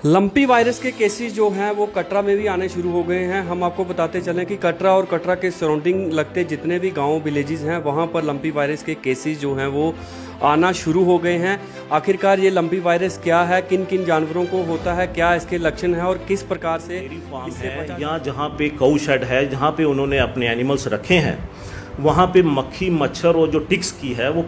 Lumpy virus के cases जो हैं वो कटरा में भी आने शुरू हो गए हैं। हम आपको बताते चलें कि कटरा और कटरा के सराउंडिंग लगते जितने भी गांव विलेजेस हैं वहां पर लंपी वायरस के केसेस जो हैं वो आना शुरू हो गए हैं। आखिरकार ये लंपी वायरस क्या है, किन किन जानवरों को होता है, क्या इसके लक्षण हैं और किस प्रकार से इससे बचा या जहाँ पे काऊ शेड है, जहाँ पे उन्होंने अपने एनिमल्स रखे हैं, वहाँ पे मक्खी मच्छर और जो टिक्स की है वो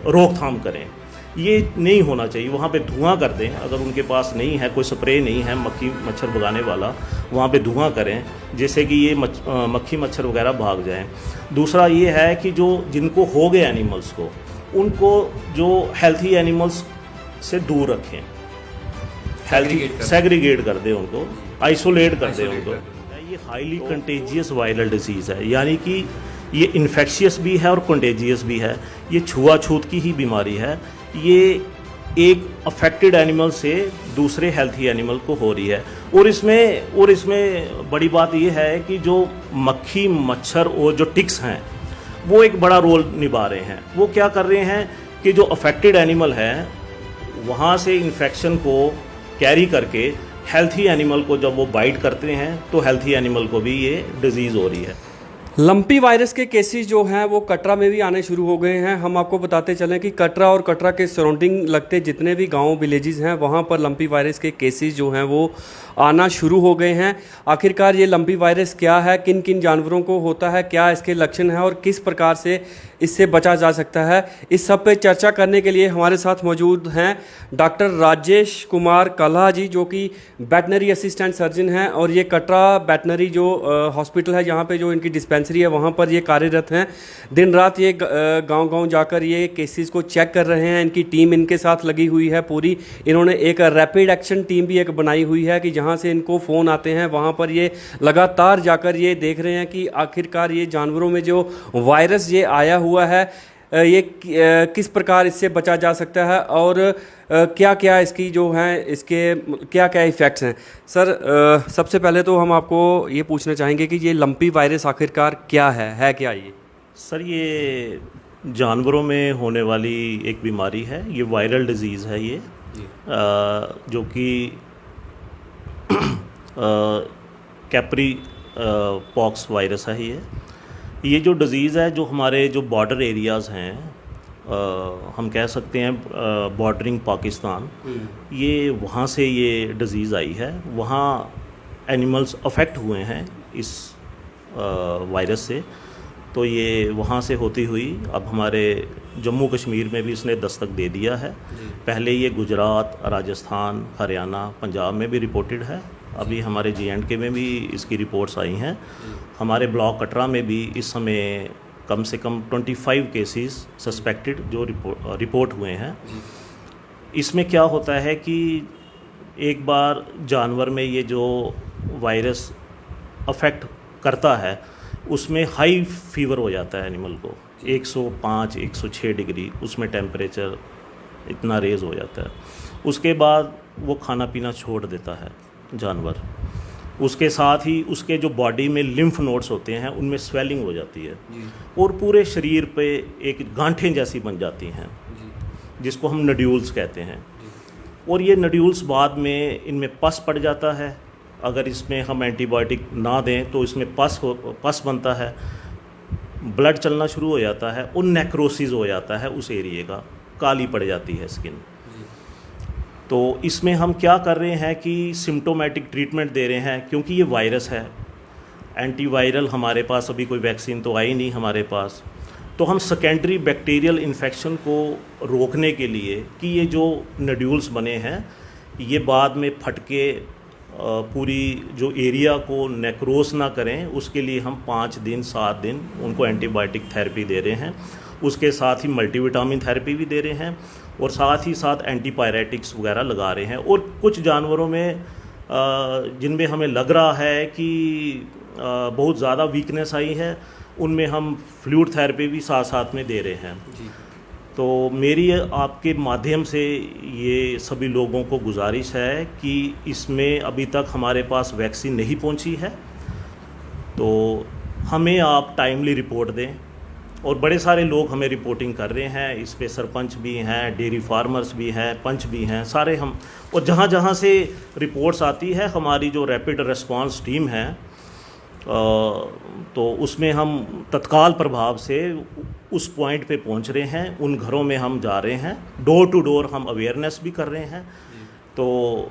रोकथाम करें। ये नहीं होना चाहिए। वहाँ पे धुआं कर दें, अगर उनके पास नहीं है, कोई स्प्रे नहीं है मक्खी मच्छर भगाने वाला, वहाँ पे धुआं करें जिससे कि ये मक्खी मच्छर वगैरह भाग जाएं। दूसरा ये है कि जो जिनको हो गए एनिमल्स को, उनको जो हेल्थी एनिमल्स से दूर रखें, हेल्थी सेग्रीगेट कर दें, उनको आइसोलेट कर दें उनको। ये हाईली कंटेजियस वायरल डिजीज़ है, यानी कि ये इन्फेक्शियस भी है और कंटेजियस भी है। ये छुआछूत की ही बीमारी है। ये एक अफेक्टेड एनिमल से दूसरे हेल्थी एनिमल को हो रही है। और इसमें बड़ी बात ये है कि जो मक्खी मच्छर और जो टिक्स हैं वो एक बड़ा रोल निभा रहे हैं। वो क्या कर रहे हैं कि जो अफेक्टेड एनिमल है वहाँ से इन्फेक्शन को कैरी करके हेल्थी एनिमल को जब वो बाइट करते हैं तो हेल्थी एनिमल को भी ये डिजीज़ हो रही है। लंपी वायरस के केसेस जो हैं वो कटरा में भी आने शुरू हो गए हैं। हम आपको बताते चलें कि कटरा और कटरा के सराउंडिंग लगते जितने भी गांव विलेजेस हैं वहां पर लंपी वायरस के केसेस जो हैं वो आना शुरू हो गए हैं। आखिरकार ये लंपी वायरस क्या है, किन किन जानवरों को होता है, क्या इसके लक्षण हैं और किस प्रकार से इससे बचा जा सकता है, इस सब पे चर्चा करने के लिए हमारे साथ मौजूद हैं डॉक्टर राजेश कुमार कल्हा जी, जो कि वेटनरी असिस्टेंट सर्जन हैं और ये कटरा वेटनरी जो हॉस्पिटल है जहाँ पे जो इनकी डिस्पेंसरी है वहाँ पर ये कार्यरत हैं। दिन रात ये गांव-गांव जाकर ये केसेस को चेक कर रहे हैं। इनकी टीम इनके साथ लगी हुई है पूरी। इन्होंने एक रैपिड एक्शन टीम भी एक बनाई हुई है कि जहाँ से इनको फ़ोन आते हैं वहाँ पर ये लगातार जाकर ये देख रहे हैं कि आखिरकार ये जानवरों में जो वायरस ये आया हुआ है ये किस प्रकार इससे बचा जा सकता है और क्या क्या इसकी जो हैं इसके क्या क्या इफ़ेक्ट्स हैं। सर सबसे पहले तो हम आपको ये पूछना चाहेंगे कि ये लंपी वायरस आखिरकार क्या है क्या ये? सर ये जानवरों में होने वाली एक बीमारी है, ये वायरल डिजीज़ है ये, जो कि कैप्री पॉक्स वायरस है। ये जो डिज़ीज़ है जो हमारे जो बॉर्डर एरियाज़ हैं, हम कह सकते हैं बॉर्डरिंग पाकिस्तान, ये वहाँ से ये डिज़ीज़ आई है। वहाँ एनिमल्स अफेक्ट हुए हैं इस वायरस से, तो ये वहाँ से होती हुई अब हमारे जम्मू कश्मीर में भी इसने दस्तक दे दिया है। पहले ये गुजरात, राजस्थान, हरियाणा, पंजाब में भी रिपोर्टेड है। अभी हमारे J&K में भी इसकी रिपोर्ट्स आई हैं। हमारे ब्लॉक कटरा में भी इस समय कम से कम 25 केसेस सस्पेक्टेड जो रिपोर्ट हुए हैं। इसमें क्या होता है कि एक बार जानवर में ये जो वायरस अफेक्ट करता है उसमें हाई फीवर हो जाता है एनिमल को, 105 106 डिग्री उसमें टेम्परेचर इतना रेज़ हो जाता है। उसके बाद वो खाना पीना छोड़ देता है जानवर। उसके साथ ही उसके जो बॉडी में लिम्फ नोड्स होते हैं उनमें स्वेलिंग हो जाती है और पूरे शरीर पे एक गांठें जैसी बन जाती हैं जिसको हम नड्यूल्स कहते हैं। और ये नड्यूल्स बाद में इनमें पस पड़ जाता है। अगर इसमें हम एंटीबायोटिक ना दें तो इसमें पस बनता है, ब्लड चलना शुरू हो जाता है और नेक्रोसिस हो जाता है उस एरिए का, काली पड़ जाती है स्किन। तो इसमें हम क्या कर रहे हैं कि सिम्टोमेटिक ट्रीटमेंट दे रहे हैं, क्योंकि ये वायरस है। एंटीवायरल हमारे पास अभी कोई वैक्सीन तो आई नहीं हमारे पास, तो हम सेकेंडरी बैक्टीरियल इन्फेक्शन को रोकने के लिए कि ये जो नड्यूल्स बने हैं ये बाद में फट के पूरी जो एरिया को नेक्रोस ना करें, उसके लिए हम 5 दिन 7 दिन उनको एंटीबायोटिक थेरेपी दे रहे हैं। उसके साथ ही मल्टीविटामिन थेरेपी भी दे रहे हैं और साथ ही साथ एंटीपायरेटिक्स वगैरह लगा रहे हैं। और कुछ जानवरों में जिनमें हमें लग रहा है कि बहुत ज़्यादा वीकनेस आई है, उनमें हम फ्लूइड थेरेपी भी साथ साथ में दे रहे हैं। तो मेरी आपके माध्यम से ये सभी लोगों को गुजारिश है कि इसमें अभी तक हमारे पास वैक्सीन नहीं पहुंची है, तो हमें आप टाइमली रिपोर्ट दें और बड़े सारे लोग हमें रिपोर्टिंग कर रहे हैं। इस पे सरपंच भी हैं, डेयरी फार्मर्स भी हैं, पंच भी हैं, सारे हम, और जहाँ जहाँ से रिपोर्ट्स आती है हमारी जो रैपिड रिस्पांस टीम है तो उसमें हम तत्काल प्रभाव से उस पॉइंट पे पहुंच रहे हैं, उन घरों में हम जा रहे हैं, डोर टू डोर हम अवेयरनेस भी कर रहे हैं। तो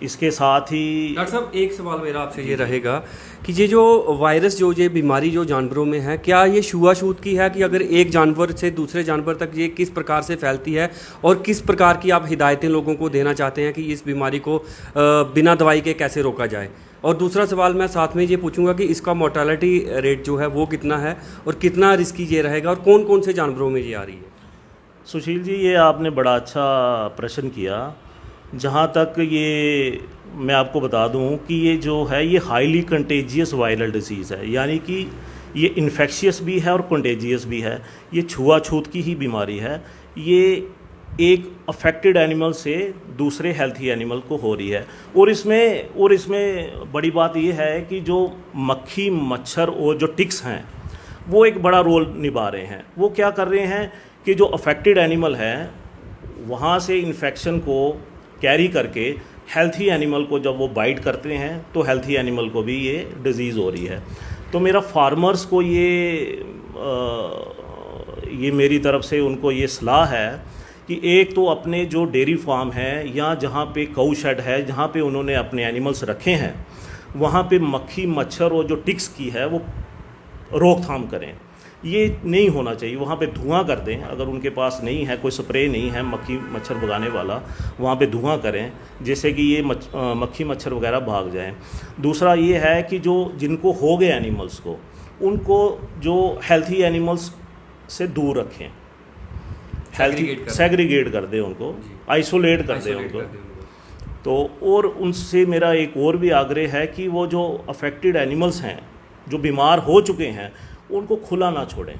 इसके साथ ही डॉक्टर साहब एक सवाल मेरा आपसे ये रहेगा कि ये जो वायरस जो ये बीमारी जो जानवरों में है, क्या ये छुआछूत की है कि अगर एक जानवर से दूसरे जानवर तक ये किस प्रकार से फैलती है और किस प्रकार की आप हिदायतें लोगों को देना चाहते हैं कि इस बीमारी को बिना दवाई के कैसे रोका जाए? और दूसरा सवाल मैं साथ में ये पूछूंगा कि इसका मोर्टालिटी रेट जो है वो कितना है और कितना रिस्की ये रहेगा और कौन कौन से जानवरों में ये आ रही है? सुशील जी, ये आपने बड़ा अच्छा प्रश्न किया। जहाँ तक ये मैं आपको बता दूं कि ये जो है ये हाईली कंटेजियस वायरल डिजीज़ है, यानी कि ये इन्फेक्शियस भी है और कंटेजियस भी है। ये छुआछूत की ही बीमारी है। ये एक अफेक्टेड एनिमल से दूसरे हेल्थी एनिमल को हो रही है। और इसमें बड़ी बात ये है कि जो मक्खी मच्छर और जो टिक्स हैं वो एक बड़ा रोल निभा रहे हैं। वो क्या कर रहे हैं कि जो अफेक्टेड एनिमल है वहाँ से इन्फेक्शन को कैरी करके हेल्थी एनिमल को जब वो बाइट करते हैं तो हेल्थी एनिमल को भी ये डिज़ीज़ हो रही है। तो मेरा फार्मर्स को ये मेरी तरफ से उनको ये सलाह है कि एक तो अपने जो डेयरी फार्म है या जहाँ पे काऊ शेड है, जहाँ पे उन्होंने अपने एनिमल्स रखे हैं, वहाँ पे मक्खी मच्छर और जो टिक्स की है वो रोकथाम करें। ये नहीं होना चाहिए। वहाँ पे धुआं कर दें, अगर उनके पास नहीं है, कोई स्प्रे नहीं है मक्खी मच्छर भगाने वाला, वहाँ पे धुआं करें जिससे कि ये मक्खी मच्छर वगैरह भाग जाएं। दूसरा ये है कि जो जिनको हो गए एनिमल्स को, उनको जो हेल्थी एनिमल्स से दूर रखें, सेग्रीगेट कर दें, उनको आइसोलेट कर दें उनको। तो और उनसे मेरा एक और भी आग्रह है कि वो जो अफेक्टेड एनिमल्स हैं, जो बीमार हो चुके हैं, उनको खुला ना छोड़ें,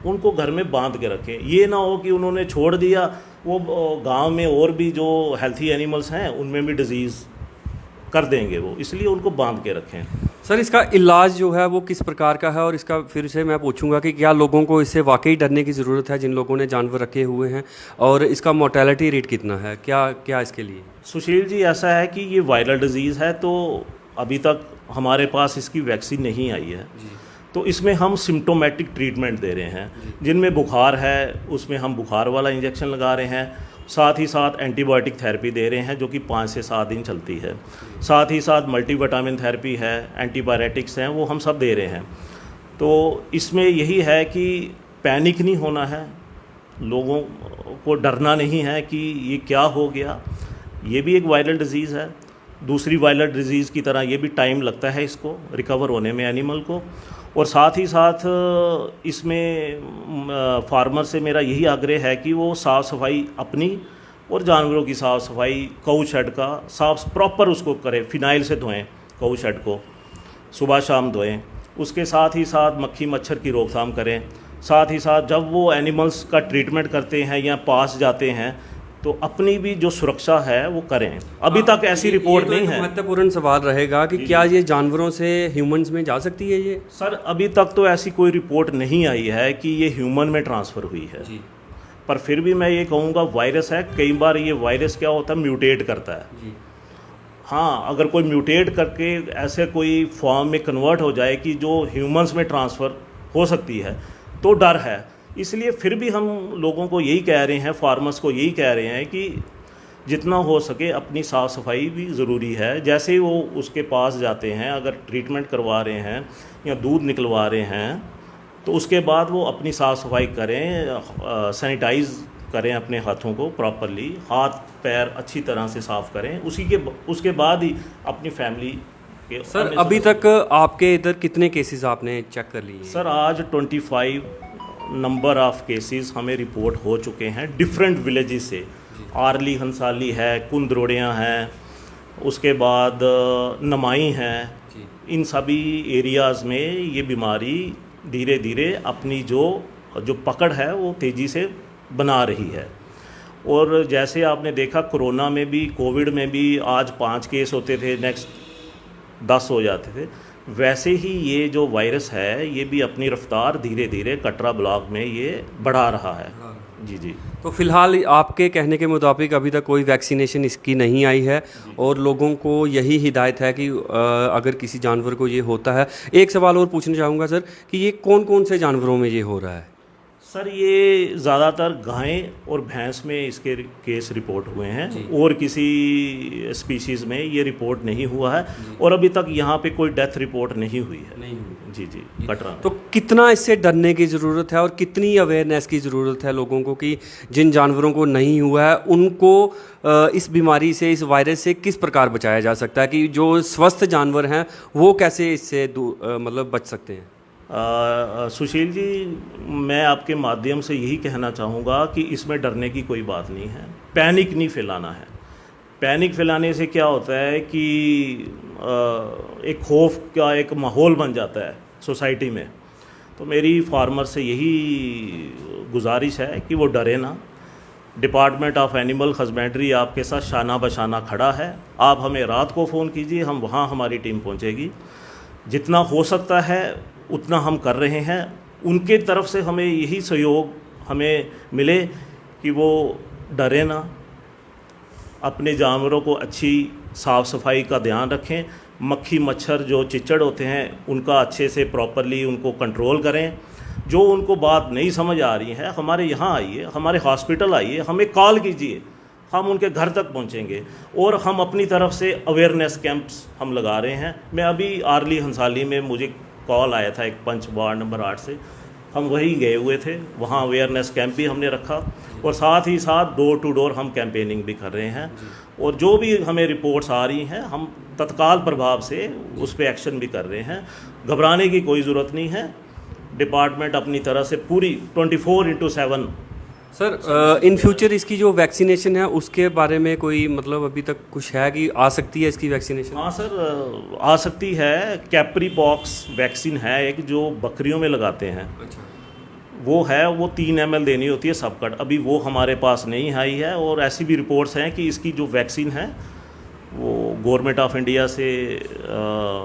उनको घर में बांध के रखें। ये ना हो कि उन्होंने छोड़ दिया, वो गांव में और भी जो हेल्थी एनिमल्स हैं उनमें भी डिजीज़ कर देंगे वो, इसलिए उनको बांध के रखें। सर, इसका इलाज जो है वो किस प्रकार का है? और इसका फिर से मैं पूछूंगा कि क्या लोगों को इससे वाकई डरने की ज़रूरत है जिन लोगों ने जानवर रखे हुए हैं, और इसका मोर्टेलिटी रेट कितना है, क्या इसके लिए? सुशील जी, ऐसा है कि ये वायरल डिजीज़ है, तो अभी तक हमारे पास इसकी वैक्सीन नहीं आई है। तो इसमें हम सिम्टोमेटिक ट्रीटमेंट दे रहे हैं। जिनमें बुखार है उसमें हम बुखार वाला इंजेक्शन लगा रहे हैं, साथ ही साथ एंटीबायोटिक थेरेपी दे रहे हैं जो कि 5 से 7 दिन चलती है। साथ ही साथ मल्टीविटामिन थेरेपी है, एंटीबायोटिक्स हैं, वो हम सब दे रहे हैं। तो इसमें यही है कि पैनिक नहीं होना है, लोगों को डरना नहीं है कि ये क्या हो गया। ये भी एक वायरल डिजीज़ है, दूसरी वायरल डिजीज़ की तरह ये भी टाइम लगता है इसको रिकवर होने में एनिमल को। और साथ ही साथ इसमें फार्मर से मेरा यही आग्रह है कि वो साफ़ सफाई अपनी और जानवरों की साफ़ सफाई, काऊ शेड का साफ प्रॉपर उसको करें, फिनाइल से धोएं काऊ शेड को, सुबह शाम धोएं। उसके साथ ही साथ मक्खी मच्छर की रोकथाम करें। साथ ही साथ जब वो एनिमल्स का ट्रीटमेंट करते हैं या पास जाते हैं तो अपनी भी जो सुरक्षा है वो करें। अभी तक ऐसी रिपोर्ट नहीं है। महत्वपूर्ण सवाल रहेगा कि क्या ये जानवरों से ह्यूमंस में जा सकती है ये? सर, अभी तक तो ऐसी कोई रिपोर्ट नहीं आई है कि ये ह्यूमन में ट्रांसफ़र हुई है जी। पर फिर भी मैं ये कहूँगा, वायरस है, कई बार ये वायरस क्या होता है, म्यूटेट करता है जी। हाँ, अगर कोई म्यूटेट करके ऐसे कोई फॉर्म में कन्वर्ट हो जाए कि जो ह्यूमंस में ट्रांसफ़र हो सकती है तो डर है। इसलिए फिर भी हम लोगों को यही कह रहे हैं, फार्मर्स को यही कह रहे हैं कि जितना हो सके अपनी साफ़ सफाई भी ज़रूरी है। जैसे ही वो उसके पास जाते हैं, अगर ट्रीटमेंट करवा रहे हैं या दूध निकलवा रहे हैं, तो उसके बाद वो अपनी साफ़ सफाई करें, सैनिटाइज़ करें अपने हाथों को प्रॉपरली, हाथ पैर अच्छी तरह से साफ़ करें। उसके बाद ही अपनी फैमिली के। सर, अभी तक आपके इधर कितने केसेस आपने चेक कर लिए? सर, आज 25 नंबर ऑफ़ केसेस हमें रिपोर्ट हो चुके हैं डिफरेंट विलेजेस से। आरली हंसाली है, कुंदरोड़ियाँ हैं, उसके बाद नमाई हैं। इन सभी एरियाज़ में ये बीमारी धीरे धीरे अपनी जो पकड़ है वो तेज़ी से बना रही है। और जैसे आपने देखा, कोरोना में भी, कोविड में भी आज 5 केस होते थे, नेक्स्ट 10 हो जाते थे। वैसे ही ये जो वायरस है ये भी अपनी रफ्तार धीरे धीरे कटरा ब्लॉक में ये बढ़ा रहा है। जी जी। तो फिलहाल आपके कहने के मुताबिक अभी तक कोई वैक्सीनेशन इसकी नहीं आई है और लोगों को यही हिदायत है कि अगर किसी जानवर को ये होता है। एक सवाल और पूछना चाहूँगा सर कि ये कौन कौन से जानवरों में ये हो रहा है? सर ये ज़्यादातर गाय और भैंस में इसके केस रिपोर्ट हुए हैं और किसी स्पीशीज़ में ये रिपोर्ट नहीं हुआ है और अभी तक यहाँ पे कोई डेथ रिपोर्ट नहीं हुई है। नहीं हुई। जी जी, कटरा में। तो कितना इससे डरने की ज़रूरत है और कितनी अवेयरनेस की ज़रूरत है लोगों को कि जिन जानवरों को नहीं हुआ है उनको इस बीमारी से, इस वायरस से किस प्रकार बचाया जा सकता है, कि जो स्वस्थ जानवर हैं वो कैसे इससे मतलब बच सकते हैं? सुशील जी, मैं आपके माध्यम से यही कहना चाहूँगा कि इसमें डरने की कोई बात नहीं है, पैनिक नहीं फैलाना है। पैनिक फैलाने से क्या होता है कि एक खौफ का एक माहौल बन जाता है सोसाइटी में। तो मेरी फार्मर से यही गुजारिश है कि वो डरे ना। डिपार्टमेंट ऑफ एनिमल हस्बेंड्री आपके साथ शाना बशाना खड़ा है। आप हमें रात को फ़ोन कीजिए, हम वहाँ हमारी टीम पहुँचेगी। जितना हो सकता है उतना हम कर रहे हैं। उनके तरफ से हमें यही सहयोग हमें मिले कि वो डरे ना, अपने जानवरों को अच्छी साफ़ सफाई का ध्यान रखें। मक्खी मच्छर जो चिचड़ होते हैं उनका अच्छे से प्रॉपरली उनको कंट्रोल करें। जो उनको बात नहीं समझ आ रही है हमारे यहाँ आइए, हमारे हॉस्पिटल आइए, हमें कॉल कीजिए, हम उनके घर तक पहुंचेंगे। और हम अपनी तरफ से अवेयरनेस कैंप्स हम लगा रहे हैं। मैं अभी आरली हंसाली में मुझे कॉल आया था एक पंच वार्ड नंबर 8 से, हम वहीं गए हुए थे, वहाँ अवेयरनेस कैंप भी हमने रखा और साथ ही साथ डोर टू डोर हम कैंपेनिंग भी कर रहे हैं। और जो भी हमें रिपोर्ट्स आ रही हैं हम तत्काल प्रभाव से उस पर एक्शन भी कर रहे हैं। घबराने की कोई ज़रूरत नहीं है। डिपार्टमेंट अपनी तरह से पूरी 24/7। सर इन फ्यूचर इसकी जो वैक्सीनेशन है उसके बारे में कोई मतलब अभी तक कुछ है कि आ सकती है इसकी वैक्सीनेशन? हाँ सर, आ सकती है। कैप्री पॉक्स वैक्सीन है एक जो बकरियों में लगाते हैं। अच्छा। वो है, वो 3 ml देनी होती है सब कट। अभी वो हमारे पास नहीं आई है और ऐसी भी रिपोर्ट्स हैं कि इसकी जो वैक्सीन है वो गवर्नमेंट ऑफ इंडिया से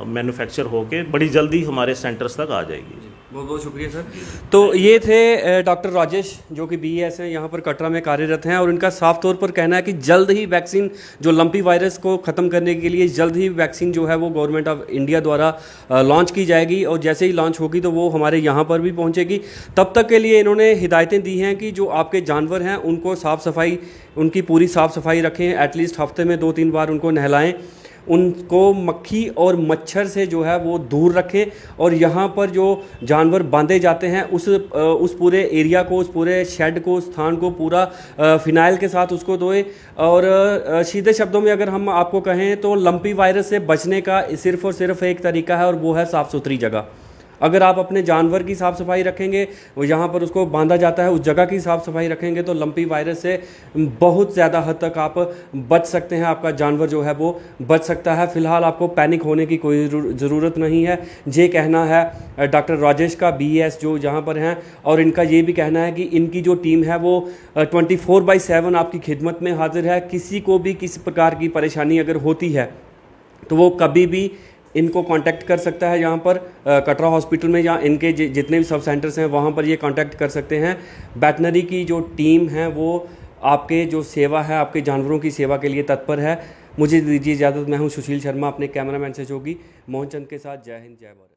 मैन्युफैक्चर होके बड़ी जल्दी हमारे सेंटर्स तक आ जाएगी। बहुत बहुत शुक्रिया सर। तो ये थे डॉक्टर राजेश जो कि BES हैं, यहाँ पर कटरा में कार्यरत हैं और इनका साफ तौर पर कहना है कि जल्द ही वैक्सीन जो लंपी वायरस को ख़त्म करने के लिए जल्द ही वैक्सीन जो है वो गवर्नमेंट ऑफ इंडिया द्वारा लॉन्च की जाएगी और जैसे ही लॉन्च होगी तो वो हमारे यहाँ पर भी पहुँचेगी। तब तक के लिए इन्होंने हिदायतें दी हैं कि जो आपके जानवर हैं उनको साफ़ सफाई, उनकी पूरी साफ़ सफाई रखें। एटलीस्ट हफ्ते में 2-3 बार उनको नहलाएँ, उनको मक्खी और मच्छर से जो है वो दूर रखें और यहाँ पर जो जानवर बांधे जाते हैं उस पूरे एरिया को, उस पूरे शेड को, स्थान को पूरा फिनाइल के साथ उसको धोएं। और सीधे शब्दों में अगर हम आपको कहें तो लंपी वायरस से बचने का सिर्फ़ और सिर्फ एक तरीका है और वो है साफ़ सुथरी जगह। अगर आप अपने जानवर की साफ़ सफाई रखेंगे, वो जहाँ पर उसको बांधा जाता है उस जगह की साफ़ सफाई रखेंगे तो लंपी वायरस से बहुत ज़्यादा हद तक आप बच सकते हैं। आपका जानवर जो है वो बच सकता है। फ़िलहाल आपको पैनिक होने की कोई ज़रूरत नहीं है। ये कहना है डॉक्टर राजेश का, BES जो जहाँ पर हैं, और इनका ये भी कहना है कि इनकी जो टीम है वो 24/7 आपकी खिदमत में हाजिर है। किसी को भी किसी प्रकार की परेशानी अगर होती है तो वो कभी भी इनको कांटेक्ट कर सकता है। यहाँ पर कटरा हॉस्पिटल में या इनके जितने भी सब सेंटर्स हैं वहाँ पर ये कांटेक्ट कर सकते हैं। वेटनरी की जो टीम है वो आपके जो सेवा है, आपके जानवरों की सेवा के लिए तत्पर है। मुझे दीजिए इजाज़त। मैं हूँ सुशील शर्मा, अपने कैमरामैन से जोगी मोहन चंद के साथ। जय हिंद, जय भारत।